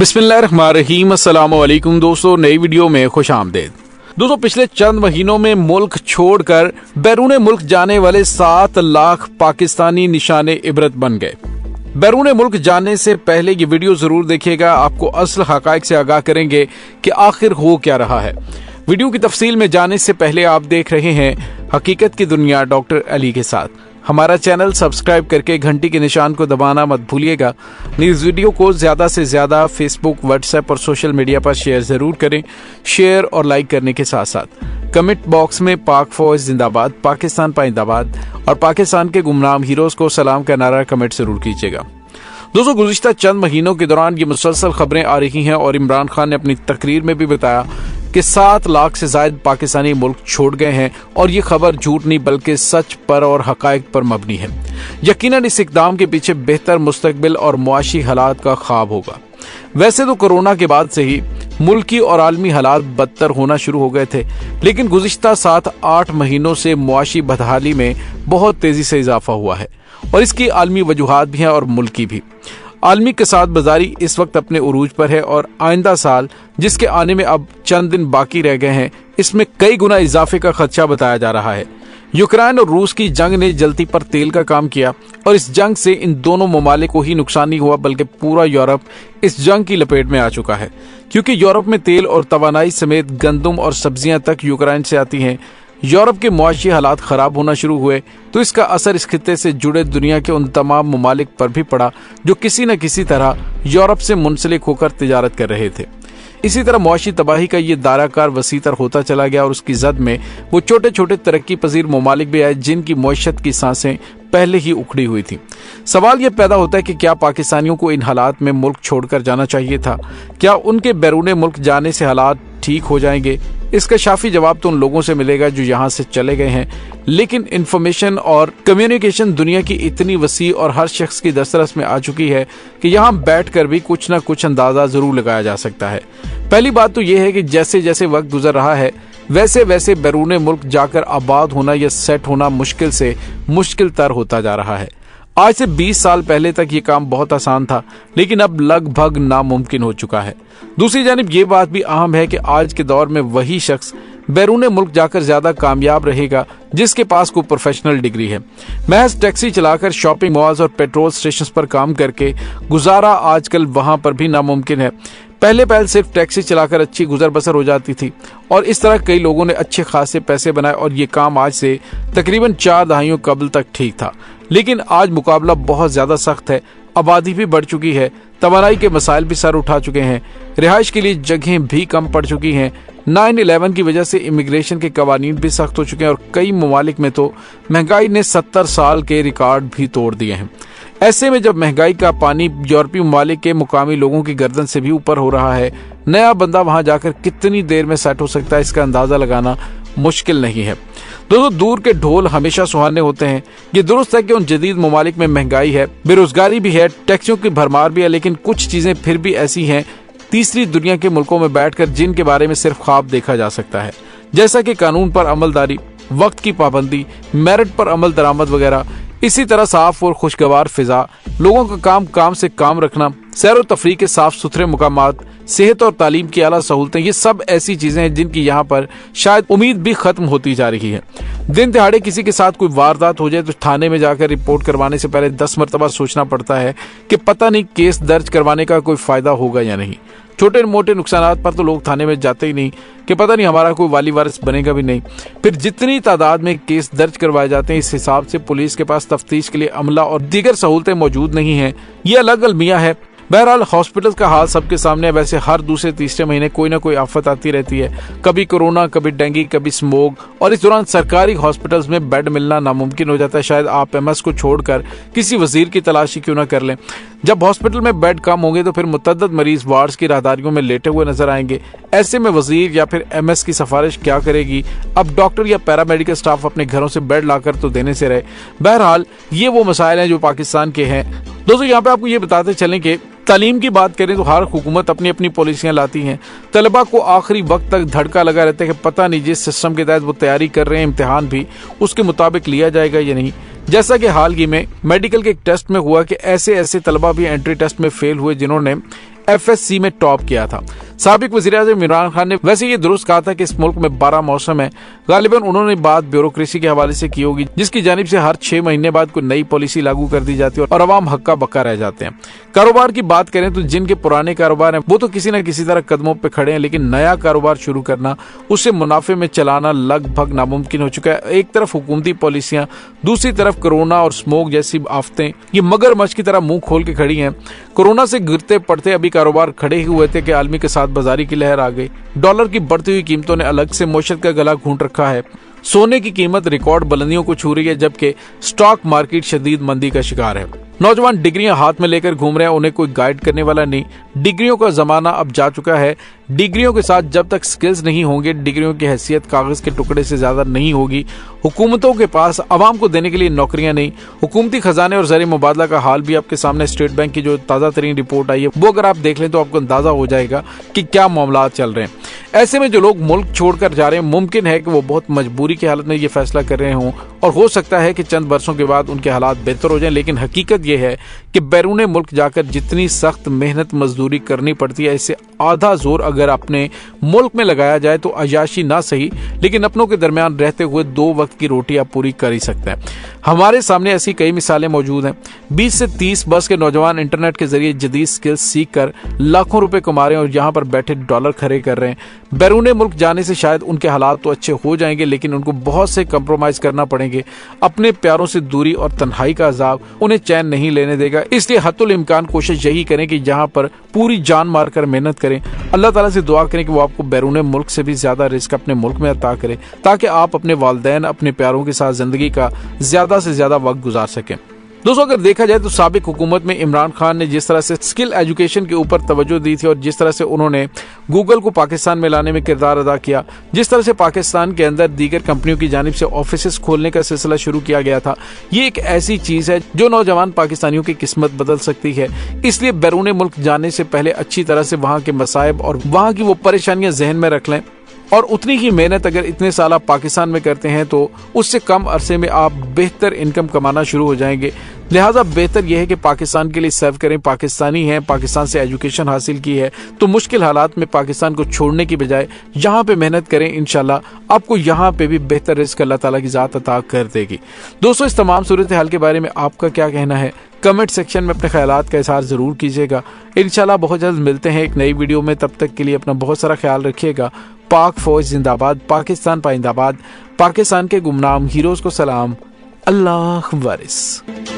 बिस्मिल्लाहिर्रहमानिर्रहीम। अस्सलाम वालेकुम दोस्तों, नई वीडियो में खुश आमदेद। दोस्तों, पिछले चंद महीनों में मुल्क छोड़कर बैरून मुल्क जाने वाले 7 लाख पाकिस्तानी निशाने इबरत बन गए। बैरून मुल्क जाने से पहले ये वीडियो जरूर देखिएगा, आपको असल हकायक से आगाह करेंगे कि आखिर हो क्या रहा है। वीडियो की तफसील में जाने से पहले आप देख रहे हैं हकीकत की दुनिया डॉक्टर अली के साथ। हमारा चैनल सब्सक्राइब करके घंटी के निशान को दबाना मत भूलिएगा। इस वीडियो को ज्यादा से ज्यादा फेसबुक, व्हाट्सएप और सोशल मीडिया पर शेयर जरूर करें। शेयर और लाइक करने के साथ साथ कमेंट बॉक्स में पाक फौज जिंदाबाद, पाकिस्तान पाइंदाबाद और पाकिस्तान के गुमनाम हीरोज को सलाम का नारा कमेंट जरूर कीजिएगा। दोस्तों, गुज़िश्ता चंद महीनों के दौरान ये मुसलसल खबरें आ रही हैं और इमरान खान ने अपनी तकरीर में भी बताया कि 7 लाख से ज्यादा पाकिस्तानी मुल्क छोड़ गए हैं और ये खबर झूठ नहीं बल्कि सच पर और हकायक पर मबनी है। यकीनन इस इकदाम के पीछे बेहतर मुस्तकबिल और मुआशी हालात का ख्वाब होगा। वैसे तो कोरोना के बाद से ही मुल्की और आलमी हालात बदतर होना शुरू हो गए थे, लेकिन गुज़िश्ता 7-8 महीनों से मुआशी बदहाली में बहुत तेजी से इजाफा हुआ है और इसकी आलमी वजूहात भी हैं और मुल्की भी। आलमी कसाद बाजारी इस वक्त अपने उरूज पर है और आइंदा साल, जिसके आने में अब चंद दिन बाकी रह गए हैं, इसमें कई गुना इजाफे का खदशा बताया जा रहा है। यूक्रेन और रूस की जंग ने जल्दी पर तेल का काम किया और इस जंग से इन दोनों ममालिक को ही नुकसान नहीं हुआ बल्कि पूरा यूरोप इस जंग की लपेट में आ चुका है, क्योंकि यूरोप में तेल और तवानाई समेत गंदम और सब्जियां तक यूक्रेन से आती हैं। यूरोप के मुआशी हालात खराब होना शुरू हुए तो इसका असर इस खित्ते से जुड़े दुनिया के उन तमाम ममालिक पर भी पड़ा जो किसी न किसी तरह यूरोप से मुंसलिक होकर तिजारत कर रहे थे। इसी तरह मुआशी तबाही का ये दायराकार वसीतर होता चला गया और उसकी जद में वो छोटे छोटे तरक्की पजीर ममालिक भी आए जिनकी मईशत की सांसें पहले ही उखड़ी हुई थी। सवाल यह पैदा होता है कि क्या पाकिस्तानियों को इन हालात में मुल्क छोड़कर जाना चाहिए था? क्या उनके बैरून मुल्क जाने से हालात ठीक हो जाएंगे? इसका शाफी जवाब तो उन लोगों से मिलेगा जो यहाँ से चले गए हैं, लेकिन इंफॉर्मेशन और कम्युनिकेशन दुनिया की इतनी वसी और हर शख्स की दस्तरस में आ चुकी है कि यहाँ बैठकर भी कुछ न कुछ अंदाजा जरूर लगाया जा सकता है। पहली बात तो यह है कि जैसे जैसे वक्त गुजर रहा है वैसे वैसे बैरून मुल्क जाकर आबाद होना या सेट होना मुश्किल से मुश्किल तर होता जा रहा है। आज से 20 साल पहले तक ये काम बहुत आसान था, लेकिन अब लगभग नामुमकिन हो चुका है। दूसरी जानिब ये बात भी अहम है कि आज के दौर में वही शख्स बैरून मुल्क जाकर ज्यादा कामयाब रहेगा जिसके पास कोई प्रोफेशनल डिग्री है। महज टैक्सी चलाकर, शॉपिंग मॉल्स और पेट्रोल स्टेशन पर काम करके गुजारा आजकल वहां पर भी नामुमकिन है। पहले सिर्फ टैक्सी चलाकर अच्छी गुजर बसर हो जाती थी और इस तरह कई लोगों ने अच्छे खासे पैसे बनाए और ये काम आज से तकरीबन 4 दहाइयों कबल तक ठीक था। लेकिन आज मुकाबला बहुत ज्यादा सख्त है, आबादी भी बढ़ चुकी है, तवानाई के मसाइल भी सर उठा चुके हैं, रिहाइश के लिए जगहें भी कम पड़ चुकी हैं, 9/11 की वजह से इमिग्रेशन के कवानीन भी सख्त हो चुके हैं और कई ममालिक में तो महंगाई ने 70 साल के रिकॉर्ड भी तोड़ दिए हैं। ऐसे में जब महंगाई का पानी यूरोपीय ममालिक के मुकामी लोगों की गर्दन से भी ऊपर हो रहा है, नया बंदा वहां जाकर कितनी देर में सेट हो सकता है इसका अंदाजा लगाना मुश्किल नहीं है। दोस्तों, दूर के ढोल हमेशा सुहाने होते हैं। ये दुरुस्त है कि उन जदीद ममालिक में महंगाई है, बेरोजगारी भी है, टैक्सियों की भरमार भी है, लेकिन कुछ चीजें फिर भी ऐसी हैं तीसरी दुनिया के मुल्कों में बैठकर जिनके बारे में सिर्फ ख्वाब देखा जा सकता है, जैसा कि कानून पर अमलदारी, वक्त की पाबंदी, मेरिट पर अमल दरामद वगैरह। इसी तरह साफ और खुशगवार फिजा, लोगों का काम से काम रखना, सैर और तफरीह के साफ सुथरे मुकामात, सेहत और तालीम की आला सहूलतें, ये सब ऐसी चीजें हैं जिनकी यहाँ पर शायद उम्मीद भी खत्म होती जा रही है। दिन दिहाड़े किसी के साथ कोई वारदात हो जाए तो थाने में जाकर रिपोर्ट करवाने से पहले 10 मरतबा सोचना पड़ता है कि पता नहीं केस दर्ज करवाने का कोई फायदा होगा या नहीं। छोटे मोटे नुकसानात पर तो लोग थाने में जाते ही नहीं कि पता नहीं हमारा कोई वाली वारिस बनेगा भी नहीं। फिर जितनी तादाद में केस दर्ज करवाए जाते हैं, इस हिसाब से पुलिस के पास तफ्तीश के लिए अमला और दीगर सहूलतें मौजूद नहीं है। ये अलग अलमिया है। बहरहाल हॉस्पिटल का हाल सबके सामने है। वैसे हर दूसरे तीसरे महीने कोई ना कोई आफत आती रहती है, कभी कोरोना, कभी डेंगू, कभी स्मोक, और इस दौरान सरकारी हॉस्पिटल्स में बेड मिलना नामुमकिन हो जाता है। शायद आप एमएस को छोड़कर किसी वजीर की तलाशी क्यों ना कर लें। जब हॉस्पिटल में बेड कम होंगे तो फिर मुतअद्दिद मरीज वार्ड्स की राहदारियों में लेटे हुए नजर आएंगे। ऐसे में वजीर या फिर एमएस की सिफारिश क्या करेगी? अब डॉक्टर या पैरामेडिकल स्टाफ अपने घरों से बेड लाकर तो देने से रहे। बहरहाल ये वो मसाइल हैं जो पाकिस्तान के हैं। दोस्तों, यहाँ पे आपको ये बताते चलें कि तालीम की बात करें तो हर हुकूमत अपनी अपनी पॉलिसियां लाती हैं। तलबा को आखिरी वक्त तक धड़का लगा रहता है कि पता नहीं जिस सिस्टम के तहत वो तैयारी कर रहे हैं इम्तिहान भी उसके मुताबिक लिया जाएगा या नहीं। जैसा कि हाल ही में मेडिकल के एक टेस्ट में हुआ कि ऐसे तलबा भी एंट्री टेस्ट में फेल हुए जिन्होंने FSC में टॉप किया था। साबिक वज़ीर-ए-आज़म इमरान खान ने वैसे ये दुरुस्त कहा था कि इस मुल्क में 12 मौसम है। गालिबन उन्होंने बात ब्यूरोक्रेसी के हवाले से की होगी, जिसकी जानिब से हर 6 महीने बाद कोई नई पॉलिसी लागू कर दी जाती है और अवाम हक्का बक्का रह जाते हैं। कारोबार की बात करें तो जिनके पुराने कारोबार हैं वो तो किसी न किसी तरह कदमों पे खड़े हैं, लेकिन नया कारोबार शुरू करना, उसे मुनाफे में चलाना लगभग नामुमकिन हो चुका है। एक तरफ हुकूमती पॉलिसियां, दूसरी तरफ कोरोना और स्मोक जैसी आफतें, ये मगरमच्छ की तरह मुंह खोल के खड़ी हैं। कोरोना से गिरते पड़ते अभी कारोबार खड़े हुए थे कि आलमी के साथ बाजारी की लहर आ गई। डॉलर की बढ़ती हुई कीमतों ने अलग से मौशत का गला घूंट रखा है। सोने की कीमत रिकॉर्ड बुलंदियों को छू रही है, जबकि स्टॉक मार्केट शदीद मंदी का शिकार है। नौजवान डिग्रियां हाथ में लेकर घूम रहे हैं, उन्हें कोई गाइड करने वाला नहीं। डिग्रियों का जमाना अब जा चुका है। डिग्रियों के साथ जब तक स्किल्स नहीं होंगे, डिग्रियों की हैसियत कागज के टुकड़े से ज्यादा नहीं होगी। हुकूमतों के पास अवाम को देने के लिए नौकरियां नहीं। हुकूमती खजाने और ज़र मुबादला का हाल भी आपके सामने स्टेट बैंक की जो ताज़ा तरीन रिपोर्ट आई है वो अगर आप देख लें तो आपको अंदाजा हो जाएगा कि क्या मामला चल रहे हैं। ऐसे में जो लोग मुल्क छोड़कर जा रहे हैं, मुमकिन है कि वो बहुत मजबूरी की हालत में ये फैसला कर रहे हों और हो सकता है कि चंद बरसों के बाद उनके हालात बेहतर हो जाएं। लेकिन हकीकत यह है कि बैरून मुल्क जाकर जितनी सख्त मेहनत मजदूरी करनी पड़ती है, इससे आधा जोर अगर अपने मुल्क में लगाया जाए तो अयाशी ना सही, लेकिन अपनों के दरमियान रहते हुए 2 वक्त की रोटी आप पूरी कर ही सकते हैं। हमारे सामने ऐसी कई मिसालें मौजूद हैं। 20 से 30 बरस के नौजवान इंटरनेट के जरिए जदीद स्किल्स सीख कर लाखों रुपए कमा रहे हैं और यहाँ पर बैठे डॉलर खड़े कर रहे हैं। बैरून मुल्क जाने से शायद उनके हालात तो अच्छे हो जाएंगे, लेकिन उनको बहुत से कंप्रोमाइज करना पड़ेंगे। अपने प्यारों से दूरी और तन्हाई का अजाब उन्हें चैन नहीं लेने देगा। इसलिए हत्तुल इम्कान कोशिश यही करें कि जहाँ पर पूरी जान मारकर मेहनत करें, अल्लाह ताला से दुआ करें कि वो आपको बैरून मुल्क से भी ज्यादा रिस्क अपने मुल्क में अता करे, ताकि आप अपने वालिदैन, अपने प्यारों के साथ जिंदगी का ज्यादा से ज्यादा वक्त गुजार सकें। दोस्तों, अगर देखा जाए तो साबिक हुकूमत में इमरान खान ने जिस तरह से स्किल एजुकेशन के ऊपर तवज्जो दी थी और जिस तरह से उन्होंने गूगल को पाकिस्तान में लाने में किरदार अदा किया, जिस तरह से पाकिस्तान के अंदर दीगर कंपनियों की जानिब से ऑफिसेस खोलने का सिलसिला शुरू किया गया था, ये एक ऐसी चीज है जो नौजवान पाकिस्तानियों की किस्मत बदल सकती है। इसलिए बैरून मुल्क जाने से पहले अच्छी तरह से वहाँ के मसाइब और वहाँ की वो परेशानियां जहन में रख लें और उतनी ही मेहनत अगर इतने साल आप पाकिस्तान में करते हैं तो उससे कम अरसे में आप बेहतर इनकम कमाना शुरू हो जाएंगे। लिहाजा बेहतर यह है कि पाकिस्तान के लिए सर्व करें। पाकिस्तानी हैं, पाकिस्तान से एजुकेशन हासिल की है, तो मुश्किल हालात में पाकिस्तान को छोड़ने की बजाय यहाँ पे मेहनत करें। इंशाल्लाह आपको यहाँ पे भी बेहतर रिज़्क अल्लाह ताला की ज़ात अता कर देगी। दोस्तों, इस तमाम सूरत हाल के बारे में आपका क्या कहना है? कमेंट सेक्शन में अपने ख्यालात का इज़हार ज़रूर कीजिएगा। इंशाल्लाह बहुत जल्द मिलते हैं एक नई वीडियो में। तब तक के लिए अपना बहुत सारा ख्याल रखिएगा। पाक फौज जिंदाबाद, पाकिस्तान पाइंदाबाद, पाकिस्तान के गुमनाम हीरोज को सलाम। अल्लाह वारिस।